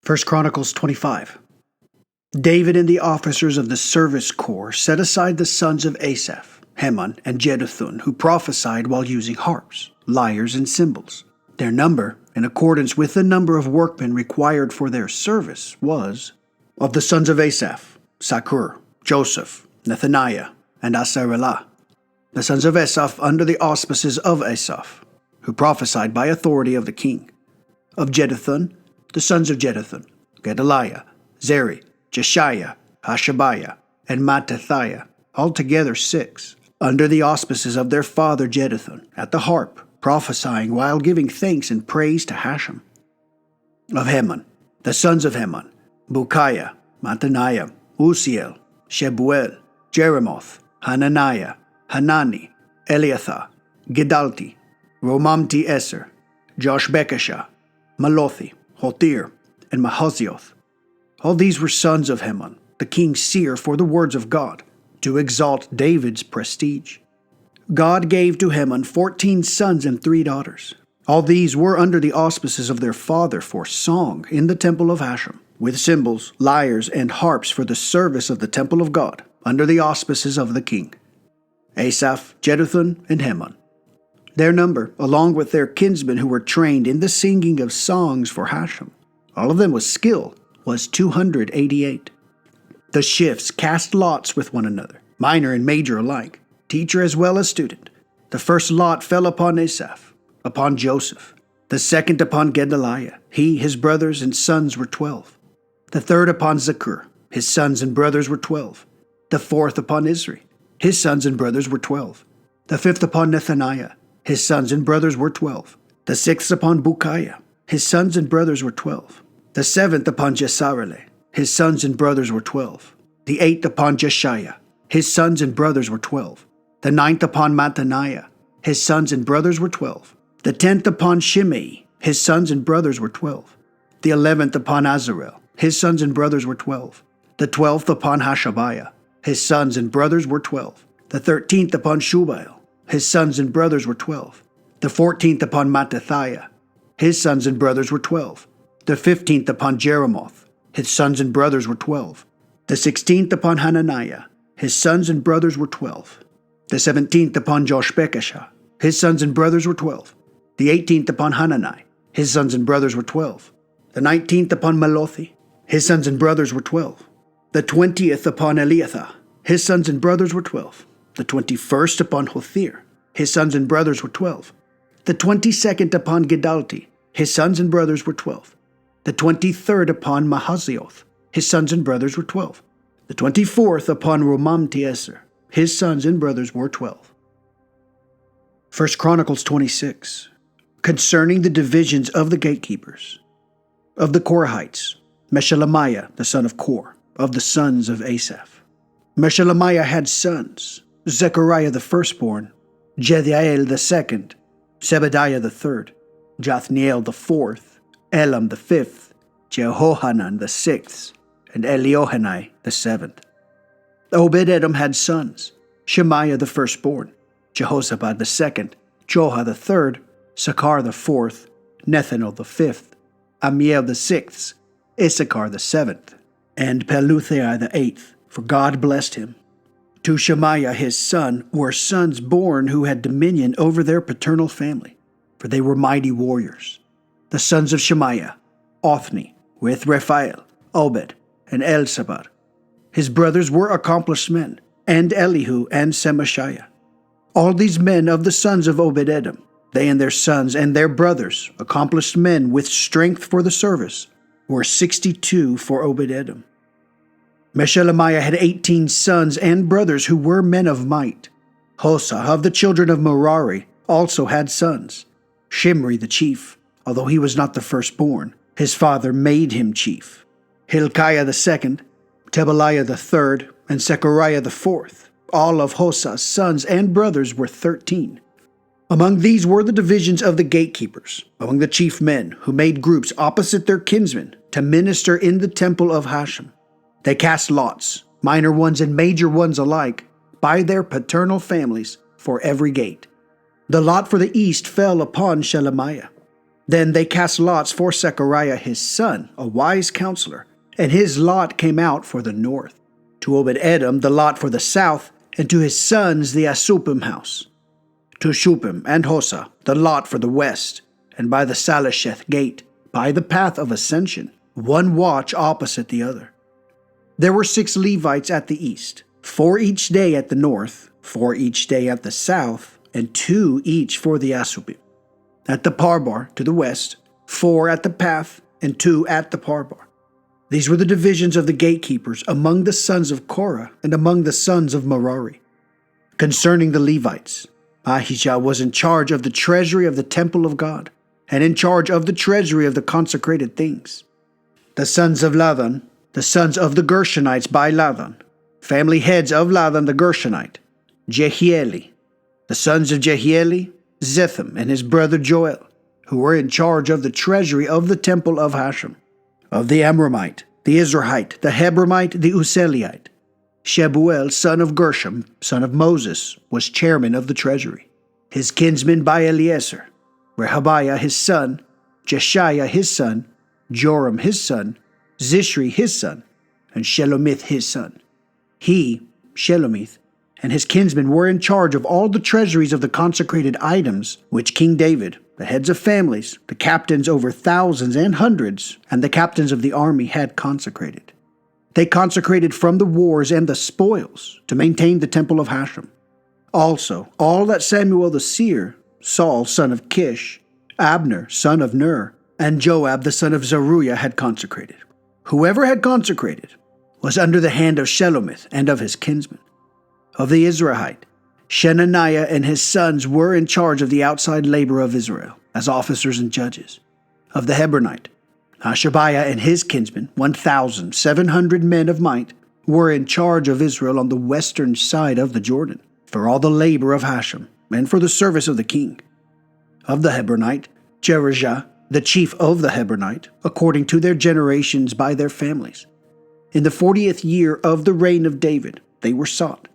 First Chronicles 25. David and the officers of the service corps set aside the sons of Asaph, Heman, and Jeduthun, who prophesied while using harps, lyres, and cymbals. Their number, in accordance with the number of workmen required for their service, was: of the sons of Asaph, Sakur, Joseph, Nethaniah, and Asarellah. The sons of Asaph under the auspices of Asaph, who prophesied by authority of the king. Of Jeduthun, the sons of Jeduthun, Gedaliah, Zeri, Jeshiah, Hashabiah, and Mattathiah, altogether 6, under the auspices of their father Jeduthun, at the harp, prophesying while giving thanks and praise to Hashem. Of Heman, the sons of Heman, Bukiah, Mattaniah, Uziel, Shebuel, Jeremoth, Hananiah, Hanani, Eliathah, Gidalti, Romamti-Eser, Joshbekashah, Malothi, Hotir, and Mahazioth. All these were sons of Heman, the king's seer for the words of God, to exalt David's prestige. God gave to Heman 14 sons and 3 daughters. All these were under the auspices of their father for song in the temple of Hashem, with cymbals, lyres, and harps for the service of the temple of God, under the auspices of the king. Asaph, Jeduthun, and Heman. Their number, along with their kinsmen who were trained in the singing of songs for Hashem, all of them with skill, was 288. The shifts cast lots with one another, minor and major alike, teacher as well as student. The first lot fell upon Asaph, upon Joseph. The second upon Gedaliah. He, his brothers, and sons were 12. The third upon Zakur. His sons and brothers were 12. The fourth upon Isri. His sons and brothers were 12. The fifth upon Nethaniah. His sons and brothers were 12. The sixth upon Bukiah. His sons and brothers were 12. The seventh upon Jesareleh. His sons and brothers were 12. The eighth upon Jeshiah. His sons and brothers were 12. The ninth upon Mattaniah. His sons and brothers were 12. The 10th upon Shimei. His sons and brothers were 12. The 11th upon Azarel. His sons and brothers were 12. The 12th upon Hashabiah. His sons and brothers were 12. The 13th upon Shubael. His sons and brothers were 12. The 14th upon Mattathiah. His sons and brothers were 12. The 15th upon Jeremoth. His sons and brothers were 12. The 16th upon Hananiah. His sons and brothers were 12. The 17th upon Joshbekashah. His sons and brothers were 12. The 18th upon Hanani. His sons and brothers were 12. The 19th upon Malothi. His sons and brothers were 12. The 20th upon Eliathah. His sons and brothers were 12. The 21st upon Hothir. His sons and brothers were 12. The 22nd upon Gidalti. His sons and brothers were 12. The 23rd upon Mahazioth. His sons and brothers were 12. The 24th upon Romamti-Eser. His sons and brothers were 12. First Chronicles 26. Concerning the divisions of the gatekeepers. Of the Korahites, Meshelemiah the son of Kor, of the sons of Asaph. Meshelemiah had sons: Zechariah the firstborn, Jediael the second, Zebediah the third, Jathniel the fourth, Elam the fifth, Jehohanan the sixth, and Eliohenai the seventh. Obed-Edom had sons: Shemaiah the firstborn, Jehozabad the second, Joha the third, Sakar the fourth, Nethanel the fifth, Amiel the sixth, Issachar the seventh, and Peluthai the eighth, for God blessed him. To Shemaiah his son were sons born who had dominion over their paternal family, for they were mighty warriors. The sons of Shemaiah, Othni, with Rephael, Obed, and Elzabad. His brothers were accomplished men, and Elihu and Semashiah. All these men of the sons of Obed-Edom, they and their sons and their brothers, accomplished men with strength for the service, were 62 for Obed-Edom. Meshelemiah had 18 sons and brothers who were men of might. Hosa of the children of Merari also had sons. Shimri the chief, although he was not the firstborn, his father made him chief. Hilkiah the second, Tebaliah the third, and Zechariah the fourth. All of Hosa's sons and brothers were 13. Among these were the divisions of the gatekeepers, among the chief men, who made groups opposite their kinsmen to minister in the temple of Hashem. They cast lots, minor ones and major ones alike, by their paternal families for every gate. The lot for the east fell upon Shelemiah. Then they cast lots for Zechariah his son, a wise counselor, and his lot came out for the north. To Obed-Edom the lot for the south, and to his sons the Asupim house. To Shupim and Hosa the lot for the west, and by the Salasheth gate, by the path of ascension, one watch opposite the other. There were 6 Levites at the east, 4 each day at the north, 4 each day at the south, and 2 each for the Asupim. At the Parbar to the west, 4 at the path, and 2 at the Parbar. These were the divisions of the gatekeepers among the sons of Korah and among the sons of Merari. Concerning the Levites, Ahijah was in charge of the treasury of the temple of God, and in charge of the treasury of the consecrated things. The sons of Ladan, the sons of the Gershonites by Ladan, family heads of Ladan the Gershonite, Jehieli. The sons of Jehieli, Zetham and his brother Joel, who were in charge of the treasury of the temple of Hashem. Of the Amramite, the Izrahite, the Hebramite, the Useliite, Shebuel, son of Gershom, son of Moses, was chairman of the treasury. His kinsmen by Eliezer, Rehabiah his son, Jeshiah his son, Joram his son, Zishri his son, and Shelomith his son. He, Shelomith, and his kinsmen were in charge of all the treasuries of the consecrated items which King David, the heads of families, the captains over thousands and hundreds, and the captains of the army had consecrated. They consecrated from the wars and the spoils to maintain the temple of Hashem. Also, all that Samuel the seer, Saul son of Kish, Abner son of Ner, and Joab the son of Zeruiah had consecrated. Whoever had consecrated was under the hand of Shelomith and of his kinsmen. Of the Israelite, Shenaniah and his sons were in charge of the outside labor of Israel, as officers and judges. Of the Hebronite, Hashabiah and his kinsmen, 1,700 men of might, were in charge of Israel on the western side of the Jordan, for all the labor of Hashem, and for the service of the king. Of the Hebronite, Jerijah, the chief of the Hebronite, according to their generations by their families. In the 40th year of the reign of David, they were sought.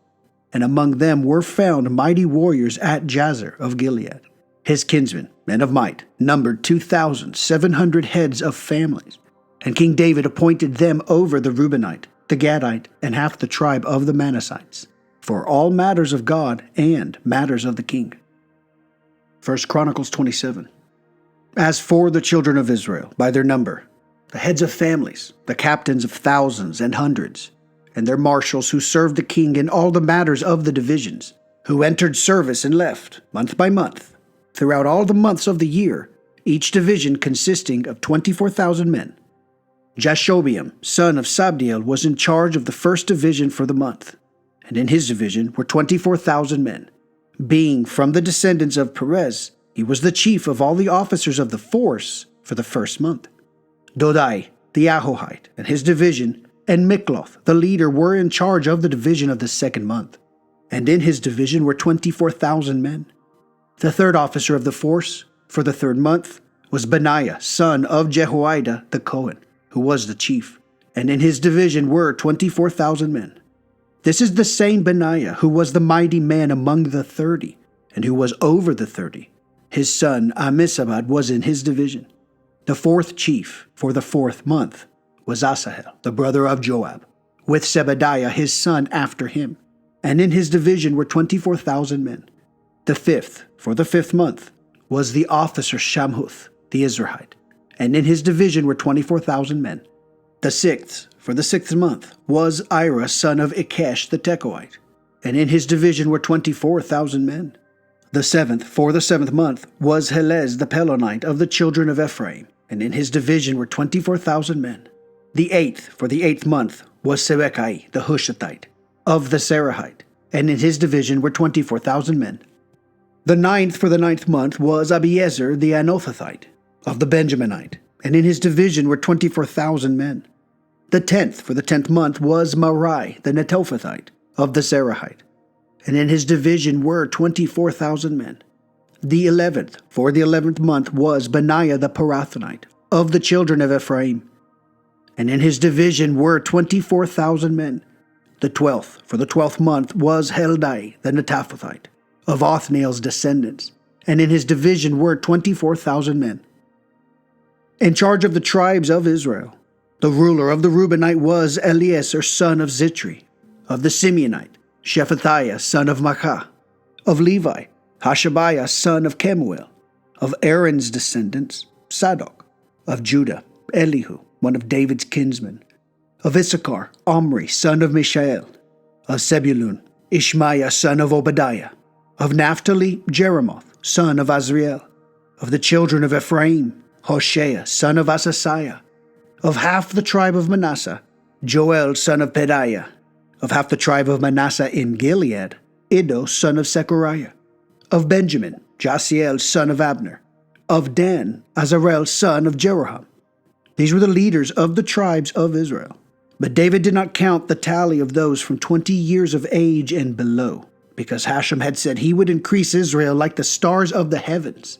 And among them were found mighty warriors at Jazer of Gilead. His kinsmen, men of might, numbered 2,700 heads of families. And King David appointed them over the Reubenite, the Gadite, and half the tribe of the Manassites, for all matters of God and matters of the king. First Chronicles 27. As for the children of Israel, by their number, the heads of families, the captains of thousands and hundreds, and their marshals who served the king in all the matters of the divisions, who entered service and left, month by month, throughout all the months of the year, each division consisting of 24,000 men. Jashobeam, son of Sabdiel, was in charge of the first division for the month, and in his division were 24,000 men. Being from the descendants of Perez, he was the chief of all the officers of the force for the first month. Dodai, the Ahohite, and his division, and Mikloth, the leader, were in charge of the division of the second month, and in his division were 24,000 men. The third officer of the force for the third month was Benaiah, son of Jehoiada the Cohen, who was the chief, and in his division were 24,000 men. This is the same Benaiah who was the mighty man among the 30, and who was over the 30. His son Ammisabad was in his division. The fourth chief for the fourth month was Asahel, the brother of Joab, with Zebadiah his son after him, and in his division were 24,000 men. The fifth for the fifth month was the officer Shamhuth, the Izrahite, and in his division were 24,000 men. The sixth for the sixth month was Ira, son of Ikesh the Tekoite, and in his division were 24,000 men. The seventh for the seventh month was Helez the Pelonite of the children of Ephraim, and in his division were 24,000 men. The eighth for the eighth month was Sebekai the Hushathite of the Serahite, and in his division were 24,000 men. The ninth for the ninth month was Abiezer the Anothathite of the Benjaminite, and in his division were 24,000 men. The 10th for the 10th month was Marai the Netophathite of the Zerahite, and in his division were 24,000 men. The 11th for the 11th month was Benaiah the Parathonite of the children of Ephraim, and in his division were 24,000 men. The 12th for the 12th month was Heldai the Netophathite of Othniel's descendants, and in his division were 24,000 men. In charge of the tribes of Israel, the ruler of the Reubenite was Eliezer son of Zitri. Of the Simeonite, Shephatiah son of Maachah. Of Levi, Hashabiah son of Kemuel. Of Aaron's descendants, Sadok. Of Judah, Elihu, one of David's kinsmen. Of Issachar, Omri son of Mishael. Of Zebulun, Ishmaiah son of Obadiah. Of Naphtali, Jeremoth son of Azriel. Of the children of Ephraim, Hoshea son of Asasiah. Of half the tribe of Manasseh, Joel son of Pedaiah. Of half the tribe of Manasseh in Gilead, Iddo son of Zechariah. Of Benjamin, Jasiel son of Abner. Of Dan, Azarel son of Jeroham. These were the leaders of the tribes of Israel. But David did not count the tally of those from 20 years of age and below, because Hashem had said he would increase Israel like the stars of the heavens.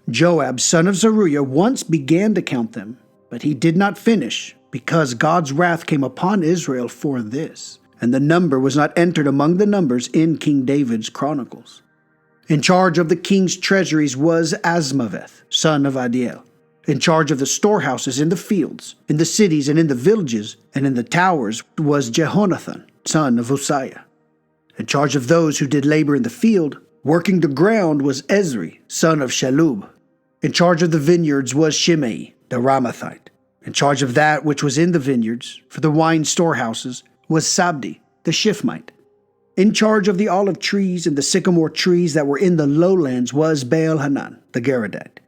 Joab, son of Zeruiah, once began to count them, but he did not finish, because God's wrath came upon Israel for this, and the number was not entered among the numbers in King David's Chronicles. In charge of the king's treasuries was Asmaveth, son of Adiel. In charge of the storehouses in the fields, in the cities and in the villages, and in the towers was Jehonathan, son of Uzziah. In charge of those who did labor in the field, working the ground, was Ezri, son of Shalub. In charge of the vineyards was Shimei, the Ramathite. In charge of that which was in the vineyards, for the wine storehouses, was Sabdi, the Shifmite. In charge of the olive trees and the sycamore trees that were in the lowlands was Baal-Hanan, the Geradite.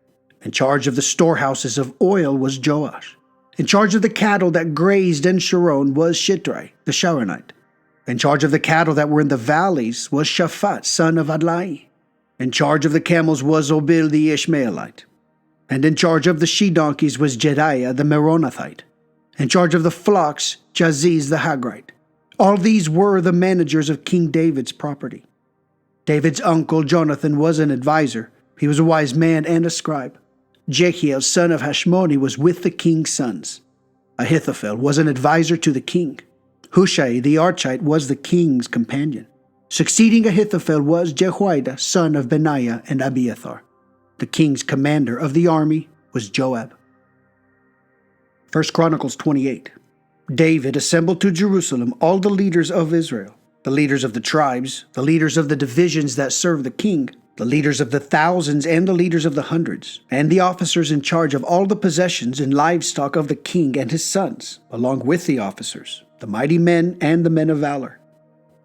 In charge of the storehouses of oil was Joash. In charge of the cattle that grazed in Sharon was Shitrai, the Sharonite. In charge of the cattle that were in the valleys was Shaphat, son of Adlai. In charge of the camels was Obil the Ishmaelite. And in charge of the she-donkeys was Jediah the Meronothite. In charge of the flocks, Jaziz the Hagrite. All these were the managers of King David's property. David's uncle Jonathan was an advisor. He was a wise man and a scribe. Jehiel, son of Hashmoni, was with the king's sons. Ahithophel was an advisor to the king. Hushai the Archite was the king's companion. Succeeding Ahithophel was Jehoiada, son of Benaiah and Abiathar. The king's commander of the army was Joab. First Chronicles 28. David assembled to Jerusalem all the leaders of Israel, the leaders of the tribes, the leaders of the divisions that served the king, the leaders of the thousands and the leaders of the hundreds, and the officers in charge of all the possessions and livestock of the king and his sons, along with the officers, the mighty men and the men of valor.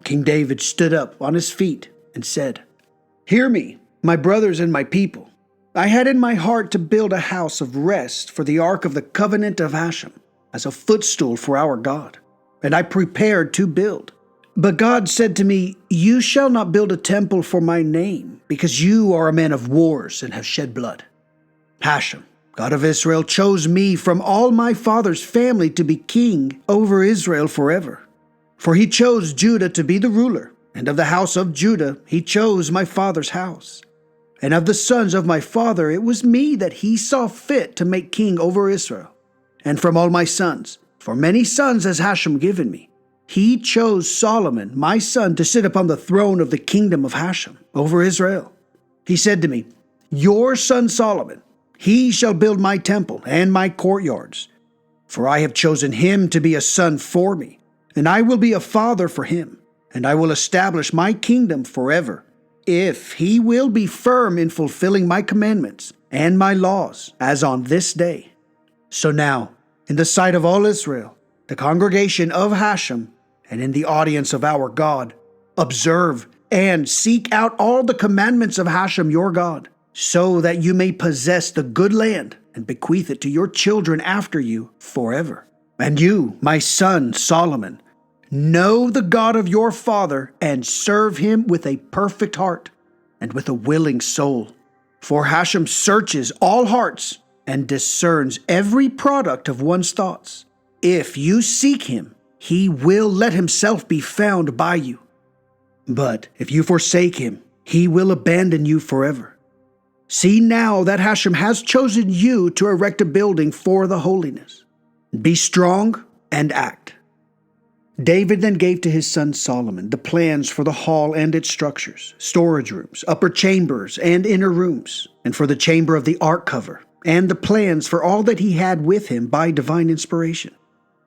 King David stood up on his feet and said, "Hear me, my brothers and my people. I had in my heart to build a house of rest for the ark of the covenant of Hashem, as a footstool for our God, and I prepared to build. But God said to me, 'You shall not build a temple for my name, because you are a man of wars and have shed blood.' Hashem, God of Israel, chose me from all my father's family to be king over Israel forever. For he chose Judah to be the ruler, and of the house of Judah he chose my father's house. And of the sons of my father it was me that he saw fit to make king over Israel. And from all my sons, for many sons has Hashem given me, he chose Solomon, my son, to sit upon the throne of the kingdom of Hashem over Israel. He said to me, 'Your son Solomon, he shall build my temple and my courtyards. For I have chosen him to be a son for me, and I will be a father for him, and I will establish my kingdom forever, if he will be firm in fulfilling my commandments and my laws, as on this day.' So now, in the sight of all Israel, the congregation of Hashem, and in the audience of our God, observe and seek out all the commandments of Hashem your God, so that you may possess the good land and bequeath it to your children after you forever. And you, my son Solomon, know the God of your father and serve him with a perfect heart and with a willing soul. For Hashem searches all hearts and discerns every product of one's thoughts. If you seek him, he will let himself be found by you. But if you forsake him, he will abandon you forever. See now that Hashem has chosen you to erect a building for the holiness. Be strong and act." David then gave to his son Solomon the plans for the hall and its structures, storage rooms, upper chambers, and inner rooms, and for the chamber of the ark cover, and the plans for all that he had with him by divine inspiration.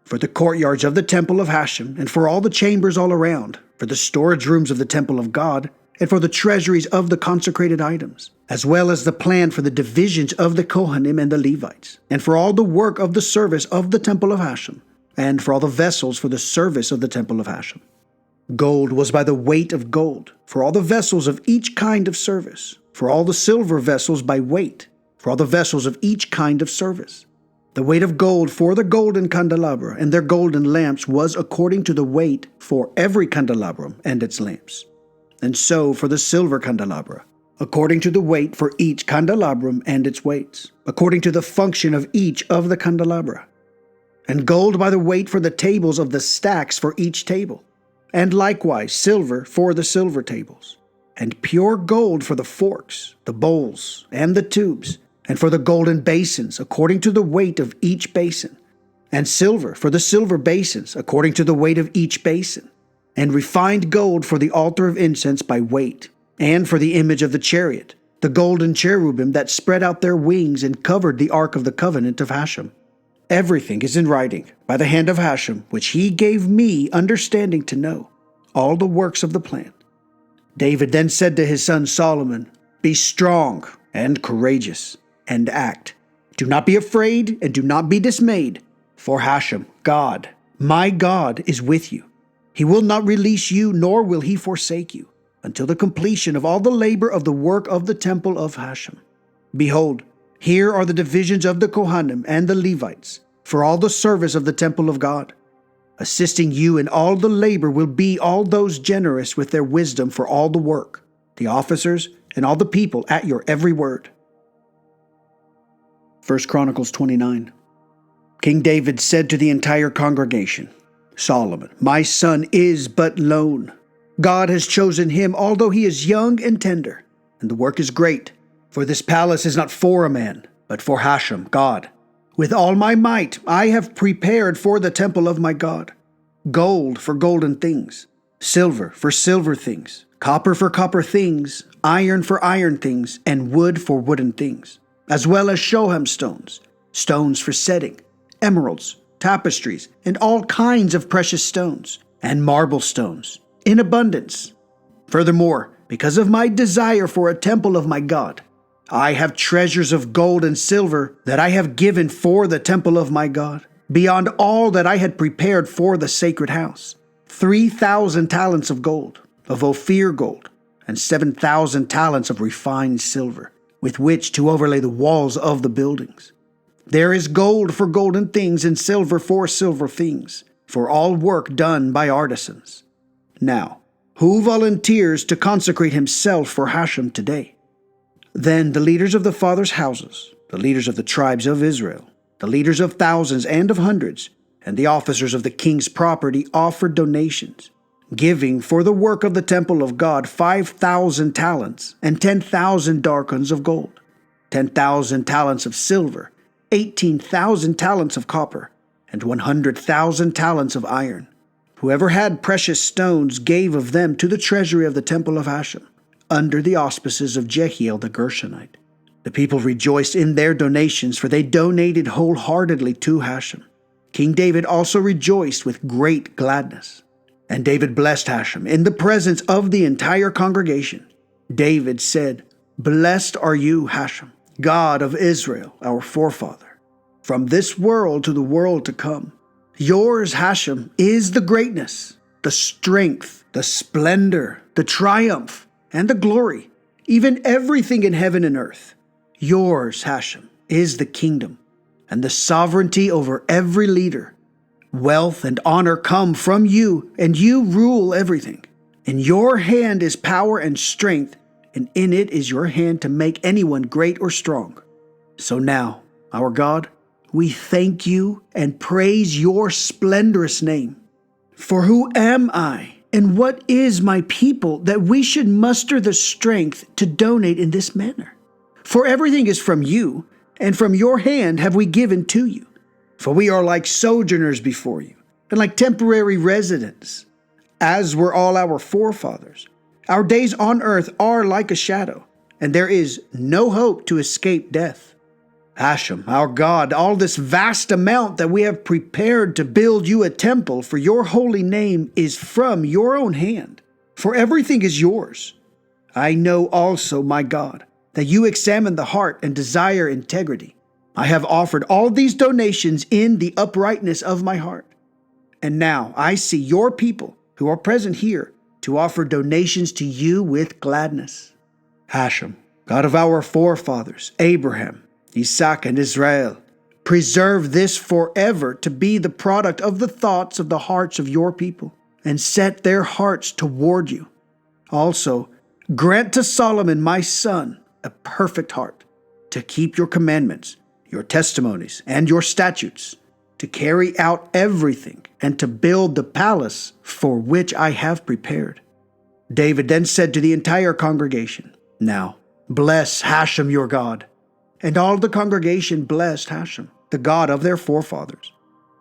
For the courtyards of the temple of Hashem, and for all the chambers all around, for the storage rooms of the temple of God, and for the treasuries of the consecrated items, as well as the plan for the divisions of the Kohanim and the Levites, and for all the work of the service of the temple of Hashem, and for all the vessels for the service of the temple of Hashem. Gold was by the weight of gold, for all the vessels of each kind of service, for all the silver vessels by weight, for all the vessels of each kind of service. The weight of gold for the golden candelabra and their golden lamps was according to the weight for every candelabrum and its lamps. And so for the silver candelabra, according to the weight for each candelabrum and its weights, according to the function of each of the candelabra. And gold by the weight for the tables of the stacks for each table, and likewise silver for the silver tables, and pure gold for the forks, the bowls, and the tubes, and for the golden basins according to the weight of each basin, and silver for the silver basins according to the weight of each basin, and refined gold for the altar of incense by weight, and for the image of the chariot, the golden cherubim that spread out their wings and covered the ark of the covenant of Hashem. Everything is in writing by the hand of Hashem, which he gave me understanding to know, all the works of the plan. David then said to his son Solomon, "Be strong and courageous, and act. Do not be afraid and do not be dismayed, for Hashem, God, my God, is with you. He will not release you, nor will he forsake you, until the completion of all the labor of the work of the temple of Hashem. Behold, here are the divisions of the Kohanim and the Levites, for all the service of the temple of God. Assisting you in all the labor will be all those generous with their wisdom for all the work, the officers and all the people at your every word." First Chronicles 29. King David said to the entire congregation, "Solomon, my son, is but lone. God has chosen him, although he is young and tender, and the work is great. For this palace is not for a man, but for Hashem, God. With all my might I have prepared for the temple of my God, gold for golden things, silver for silver things, copper for copper things, iron for iron things, and wood for wooden things, as well as shoham stones, stones for setting, emeralds, tapestries, and all kinds of precious stones, and marble stones, in abundance. Furthermore, because of my desire for a temple of my God, I have treasures of gold and silver that I have given for the temple of my God, beyond all that I had prepared for the sacred house. 3,000 talents of gold, of Ophir gold, and 7,000 talents of refined silver, with which to overlay the walls of the buildings. There is gold for golden things and silver for silver things, for all work done by artisans. Now, who volunteers to consecrate himself for Hashem today?" Then the leaders of the fathers' houses, the leaders of the tribes of Israel, the leaders of thousands and of hundreds, and the officers of the king's property offered donations, giving for the work of the temple of God 5,000 talents and 10,000 darkons of gold, 10,000 talents of silver, 18,000 talents of copper, and 100,000 talents of iron. Whoever had precious stones gave of them to the treasury of the temple of Hashem, under the auspices of Jehiel the Gershonite. The people rejoiced in their donations, for they donated wholeheartedly to Hashem. King David also rejoiced with great gladness. And David blessed Hashem in the presence of the entire congregation. David said, "Blessed are you, Hashem, God of Israel, our forefather, from this world to the world to come. Yours, Hashem, is the greatness, the strength, the splendor, the triumph, and the glory, even everything in heaven and earth. Yours, Hashem, is the kingdom, and the sovereignty over every leader. Wealth and honor come from you, and you rule everything. In your hand is power and strength, and in it is your hand to make anyone great or strong. So now, our God, we thank you and praise your splendorous name. For who am I, and what is my people, that we should muster the strength to donate in this manner? For everything is from you, and from your hand have we given to you. For we are like sojourners before you, and like temporary residents, as were all our forefathers. Our days on earth are like a shadow, and there is no hope to escape death. Hashem, our God, all this vast amount that we have prepared to build you a temple for your holy name is from your own hand, for everything is yours. I know also, my God, that you examine the heart and desire integrity. I have offered all these donations in the uprightness of my heart. And now I see your people who are present here to offer donations to you with gladness. Hashem, God of our forefathers, Abraham, Isaac, and Israel, preserve this forever to be the product of the thoughts of the hearts of your people, and set their hearts toward you. Also, grant to Solomon my son a perfect heart, to keep your commandments, your testimonies, and your statutes, to carry out everything, and to build the palace for which I have prepared. David then said to the entire congregation, Now, bless Hashem your God. And all the congregation blessed Hashem, the God of their forefathers.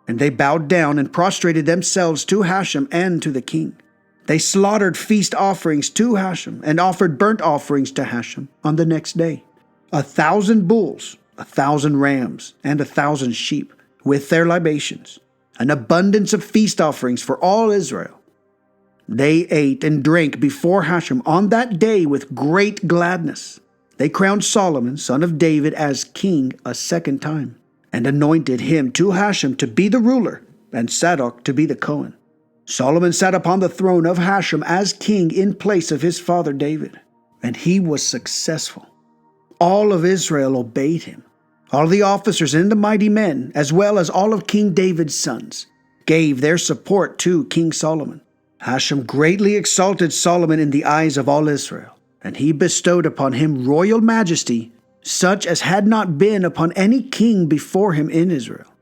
And they bowed down and prostrated themselves to Hashem and to the king. They slaughtered feast offerings to Hashem and offered burnt offerings to Hashem on the next day. 1,000 bulls, 1,000 rams, and 1,000 sheep, with their libations, an abundance of feast offerings for all Israel. They ate and drank before Hashem on that day with great gladness. They crowned Solomon, son of David, as king a second time, and anointed him to Hashem to be the ruler, and Zadok to be the Cohen. Solomon sat upon the throne of Hashem as king in place of his father David, and he was successful. All of Israel obeyed him. All the officers and the mighty men, as well as all of King David's sons, gave their support to King Solomon. Hashem greatly exalted Solomon in the eyes of all Israel, and he bestowed upon him royal majesty, such as had not been upon any king before him in Israel.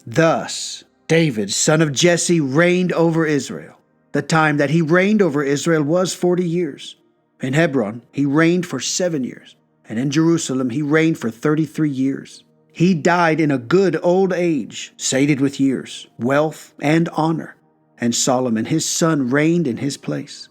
Thus, David, son of Jesse, reigned over Israel. The time that he reigned over Israel was 40 years. In Hebron, he reigned for 7 years, and in Jerusalem he reigned for 33 years. He died in a good old age, sated with years, wealth, and honor, and Solomon his son reigned in his place.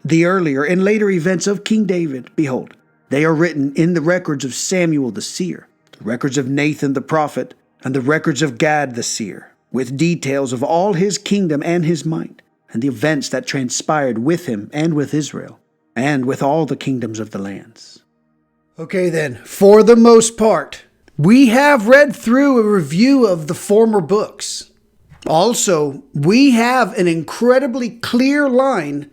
The earlier and later events of King David, behold, they are written in the records of Samuel the seer, the records of Nathan the prophet, and the records of Gad the seer, with details of all his kingdom and his might, and the events that transpired with him and with Israel, and with all the kingdoms of the lands. Okay then, for the most part, we have read through a review of the former books. Also, we have an incredibly clear line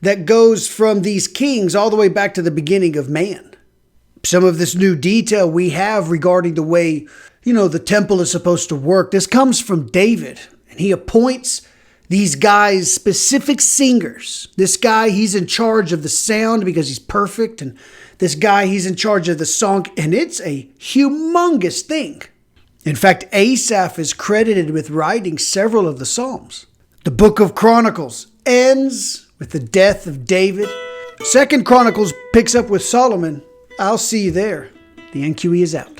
that goes from these kings all the way back to the beginning of man. Some of this new detail we have regarding the way, the temple is supposed to work, this comes from David, and he appoints these guys specific singers. This guy, he's in charge of the sound because he's perfect, and this guy, he's in charge of the song, and it's a humongous thing. In fact, Asaph is credited with writing several of the Psalms. The book of Chronicles ends with the death of David. Second Chronicles picks up with Solomon. I'll see you there. The NQE is out.